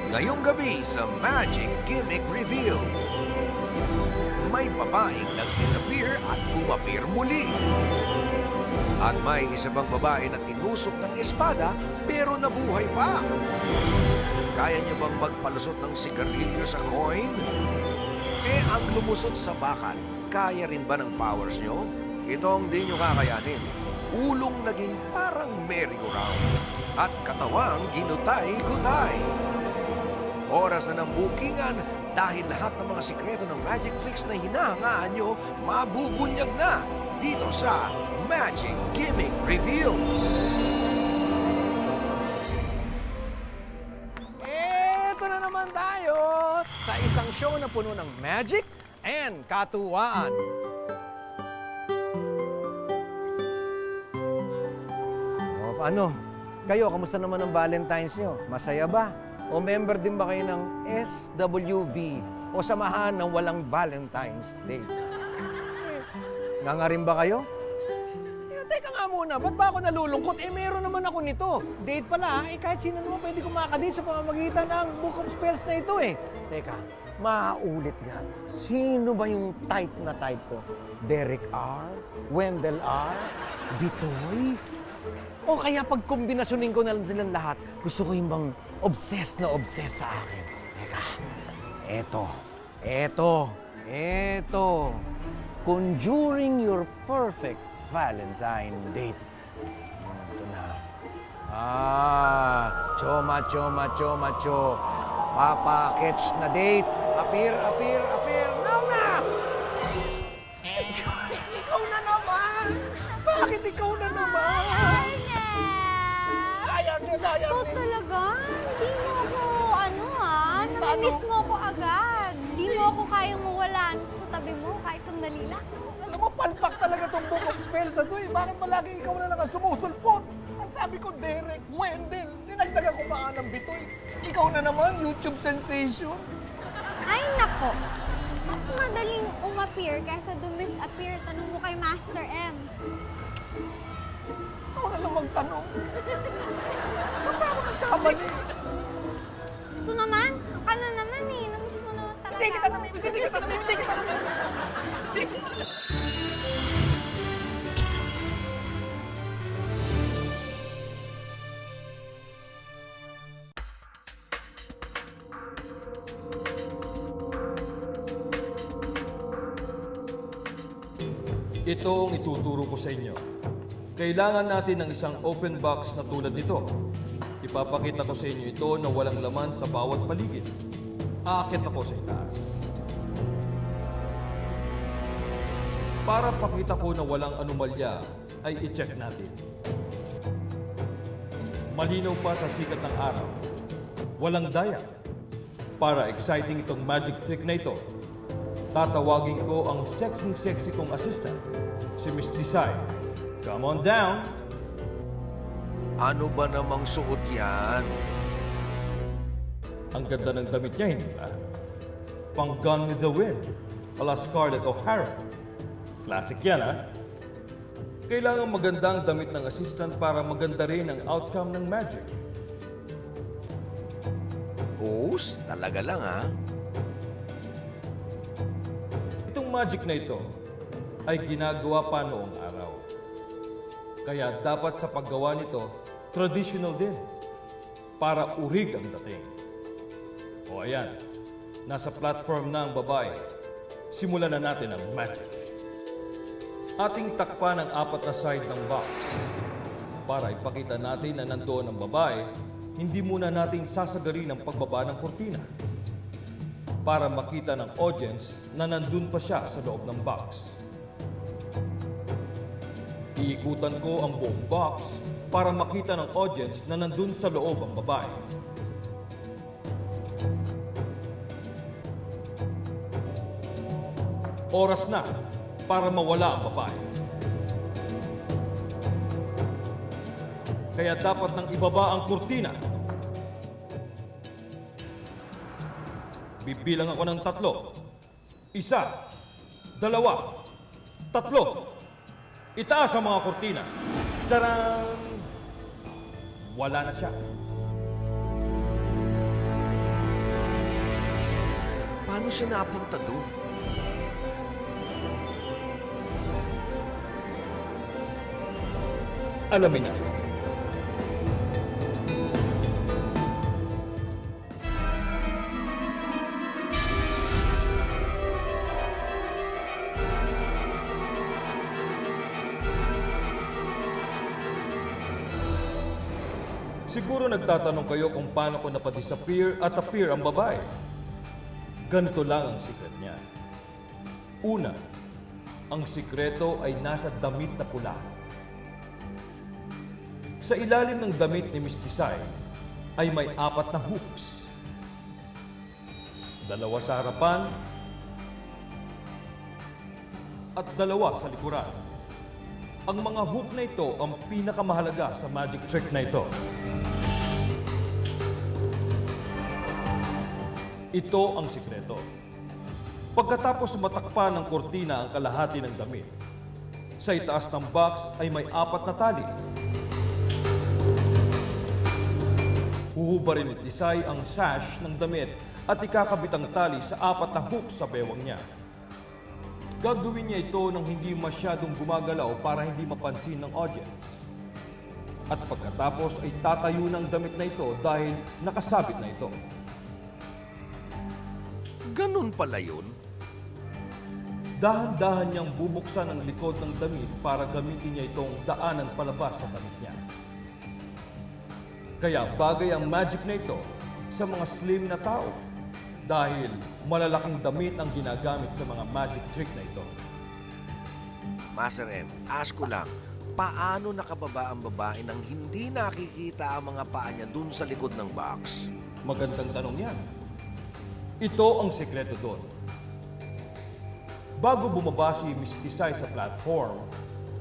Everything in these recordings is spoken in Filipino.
Ngayong gabi sa Magic Gimmick Reveal, may babaeng nag-disappear at umapir muli. At may isa pang babae na tinusok ng espada pero nabuhay pa. Kaya niyo bang magpalusot ng sigarilyo sa coin? Eh, ang lumusot sa bakal, kaya rin ba ng powers nyo? Ito ang di nyo kakayanin. Ulong naging parang merry-go-round at katawang ginutay-gutay. Oras na ng bookingan dahil lahat ng mga sikreto ng Magic Tricks na hinahangaan nyo mabubunyag na dito sa Magic Gimmick Reveal. Eto na naman tayo sa isang show na puno ng magic and katuwaan. O, paano? Kayo, kamusta naman ang Valentine's nyo? Masaya ba? O member din ba kayo ng SWV o samahan ng walang Valentine's Day? Ngangarin ba kayo? Teka nga muna, ba't ba ako nalulungkot? Eh, meron naman ako nito. Date pala, eh kahit sino naman pwede ko makakadate sa pamamagitan ng Book of Spells na ito eh. Teka, maulit nga. Sino ba yung type na type ko? Derek R? Wendell R? Bitoy? O kaya pag kombinasyonin ko na lang silang lahat, gusto ko yung bang obsessed na obsessed sa akin. Teka, eto. Conjuring your perfect Valentine date. Ito na. Cho. Papa-catch na date. Appear. Now na! Ikaw na naman! Bakit ikaw na naman? Ayan nila. Ikaw talaga? Hindi mo ako, namimiss mo ako agad. Hindi mo ako kayang mawalan sa tabi mo kahit sandali lang. Alam mo, palpak talaga itong Book of Spells na ito eh. Bakit malagi ikaw na lang ang sumusulpot? Ang sabi ko, Derek, Wendell, dinagdagan ko baka ng Bitoy. Ikaw na naman, YouTube sensation. Ay, nako. Mas madaling umappear kaysa dumis-appear. Tanong mo kay Master M. Ikaw na lang magtanong. Saan ba ako nagkamali? Ito naman, ka na naman eh. Namiss mo naman talaga. Hindi kita namimiss. Ito ang ituturo ko sa inyo. Kailangan natin ng isang open box na tulad nito. Ipapakita ko sa inyo ito na walang laman sa bawat paligid. Aakit ako sa itaas. Para pakita ko na walang anomalya, ay i-check natin. Malinaw pa sa sikat ng araw. Walang daya. Para exciting itong magic trick na ito, tatawagin ko ang sexy kong assistant, si Miss Desai. Come on down! Ano ba namang suot yan? Ang ganda ng damit niya, hindi ba? Pang Gone with the Wind, ala Scarlett O'Hara. Classic yan, ha? Kailangan maganda ang damit ng assistant para maganda rin ang outcome ng magic. Hose? Talaga lang, ha? Itong magic na ito ay ginagawa pa noong araw. Kaya dapat sa paggawa nito, traditional din. Para urig ang dating. O ayan, nasa platform na ang babae. Simulan na natin ang magic. Ating takpan ang 4 na side ng box. Para ipakita natin na nandoon ang babae, hindi muna natin sasagarin ang pagbaba ng kurtina. Para makita ng audience na nandun pa siya sa loob ng box. Iikutan ko ang buong box para makita ng audience na nandun sa loob ang babae. Oras na para mawala ang babae. Kaya dapat nang ibaba ang kurtina. Bibilang ako ng 3. 1, 2, 3. Itaas ang mga kurtina. Tcharan! Wala na siya. paano siya napunta doon? Alamin natin. Siguro nagtatanong kayo kung paano ko napadisappear at appear ang babae. Ganito lang ang secret niya. Una, ang sikreto ay nasa damit na pula. Sa ilalim ng damit ni Miss Tisay ay may 4 na hooks. 2 sa harapan at 2 sa likuran. Ang mga hook na ito ang pinakamahalaga sa magic trick na ito. Ito ang sikreto. Pagkatapos matakpan ng kortina ang kalahati ng damit, sa itaas ng box ay may 4 na tali. Huhubarin ni Tisay ang sash ng damit at ikakabit ang tali sa 4 na hook sa bewang niya. Gagawin niya ito nang hindi masyadong gumagalaw para hindi mapansin ng audience. At pagkatapos ay tatayo ng damit na ito dahil nakasabit na ito. Ganun pala yun? Dahan-dahan niyang bubuksan ang likod ng damit para gamitin niya itong daanan palabas sa damit niya. Kaya bagay ang magic na ito sa mga slim na tao dahil malalaking damit ang ginagamit sa mga magic trick na ito. Master M, ask ko lang, paano nakababa ang babae nang hindi nakikita ang mga paa niya dun sa likod ng box? Magandang tanong yan. Ito ang sekreto doon. Bago bumaba si Miss Tisay sa platform,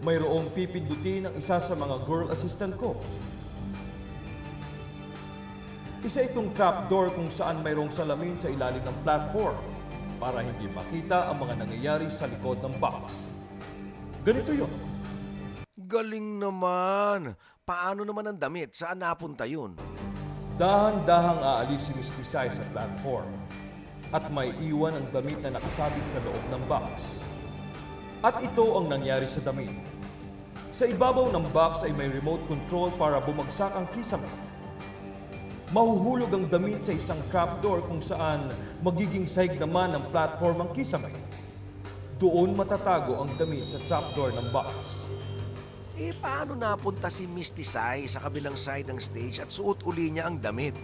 mayroong pipindutin ang isa sa mga girl assistant ko. Isa itong trapdoor kung saan mayroong salamin sa ilalim ng platform para hindi makita ang mga nangyayari sa likod ng box. Ganito yun. Galing naman! Paano naman ang damit? Saan napunta yun? Dahan-dahang aalis si Miss Tisay sa platform at may iwan ang damit na nakasabit sa loob ng box. At ito ang nangyari sa damit. Sa ibabaw ng box ay may remote control para bumagsak ang kisame. Mahuhulog ang damit sa isang trapdoor kung saan magiging sahig naman ng platform ang kisame. Doon matatago ang damit sa trapdoor ng box. Eh, paano napunta si Miss Tisay sa kabilang side ng stage at suot uli niya ang damit?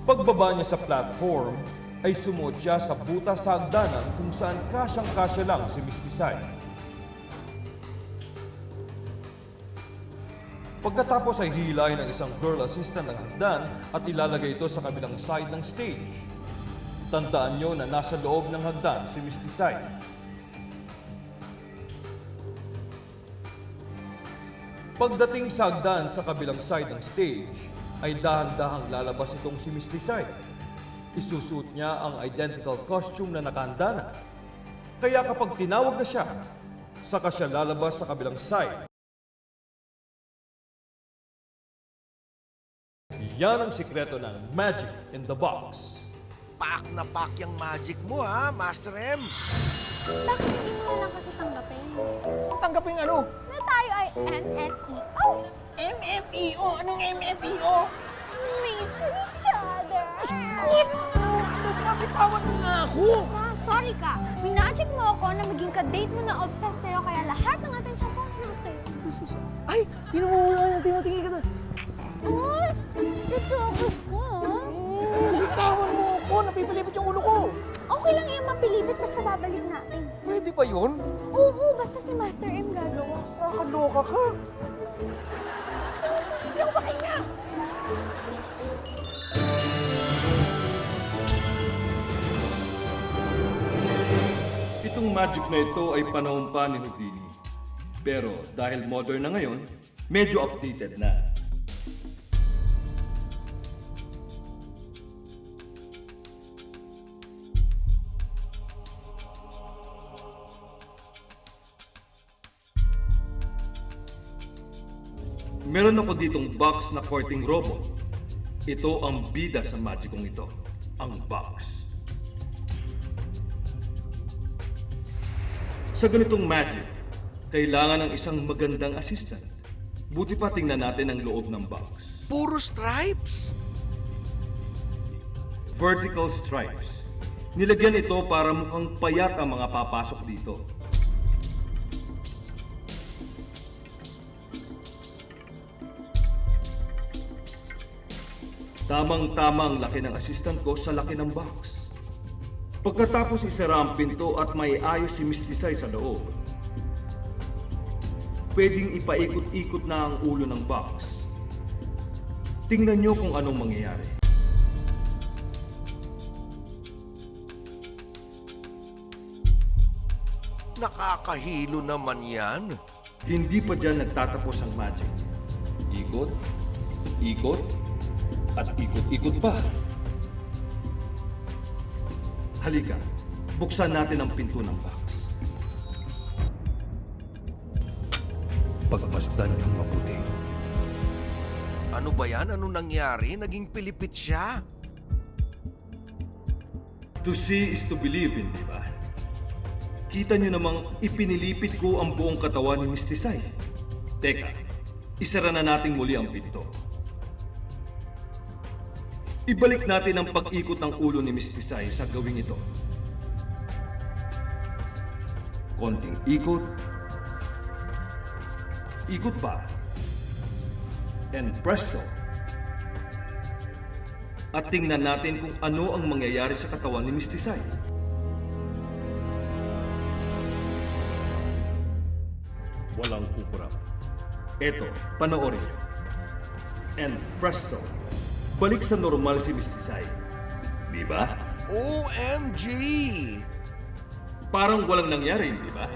Pagbaba niya sa platform, ay sumuot siya sa butas sa hagdanan kung saan kasyang-kasya lang si Miss Tisay. Pagkatapos ay hihilahin ng isang girl assistant ang hagdan at ilalagay ito sa kabilang side ng stage. Tandaan niyo na nasa loob ng hagdan si Miss Tisay. Pagdating sa hagdan sa kabilang side ng stage, ay dahan-dahang lalabas itong si Miss Tisay. Isusuot niya ang identical costume na nakahanda na. Kaya kapag tinawag na siya, saka siya lalabas sa kabilang side. Yan ang sikreto ng Magic in the Box. Pak na pak yung magic mo, ha, Master M? Bakit hindi mo lang kasi tanggapin? Tanggapin ano? Na tayo ay MFEO. MFEO? Anong MFEO? Meet each other. Bitawan mo nga ako! Sorry ka. Minagic mo ako na maging ka-date mo na obsessed sa'yo kaya lahat ng atensyon ko nasa sa'yo. Ay! Tingin ka doon. Ay! Tatakas ko. Bitawan mo ako! Napipilipit yung ulo ko! Okay lang yung mapilipit basta babalik natin. Pwede ba yun? Oo, basta si Master M gagawa. Nakakaloka ka. Hindi ako makahinga! Itong magic na ito ay panahon pa ni Houdini. Pero dahil modern na ngayon, medyo updated na. Meron ako ditong box na courting robot. Ito ang bida sa magicong ito, ang box. Sa ganitong magic, kailangan ng isang magandang assistant. Buti pa tingnan natin ang loob ng box. Puro stripes? Vertical stripes. Nilagyan ito para mukhang payat ang mga papasok dito. Tamang-tamang laki ng assistant ko sa laki ng box. Pagkatapos isara ang pinto at may ayos si Mistisay sa loob, pwedeng ipaikot-ikot na ang ulo ng box. Tingnan nyo kung anong mangyayari. Nakakahilo naman yan. Hindi pa dyan nagtatapos ang magic. Ikot, ikot, at ikot-ikot pa. Halika, buksan natin ang pinto ng box. Pagmasdan niyong mabuti. Ano ba yan? Ano nangyari? Naging pilipit siya. To see is to believe in, di ba? Kita niyo namang ipinilipit ko ang buong katawan ni Mistisay. Teka, isara na nating muli ang pinto. Ibalik natin ang pag-ikot ng ulo ni Mistisay sa gawing ito. Konting ikot. Ikot pa. And presto. At tingnan natin kung ano ang mangyayari sa katawan ni Mistisay. Walang kukurap. Eto, panoorin niyo. And presto. Balik sa normal si Mistisay. Di ba? OMG! Parang walang nangyari, di ba?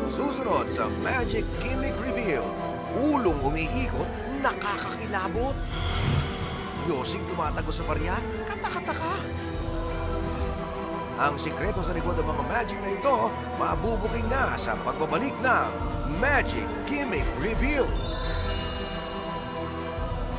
Susunod sa Magic Gimmick Reveal, ulong umiikot, nakakakilabot. Yosing tumatago sa barya, katakataka. Ang sikreto sa likod ng mga magic na ito, mabubuking na sa pagbabalik ng Magic Gimmick Reveal.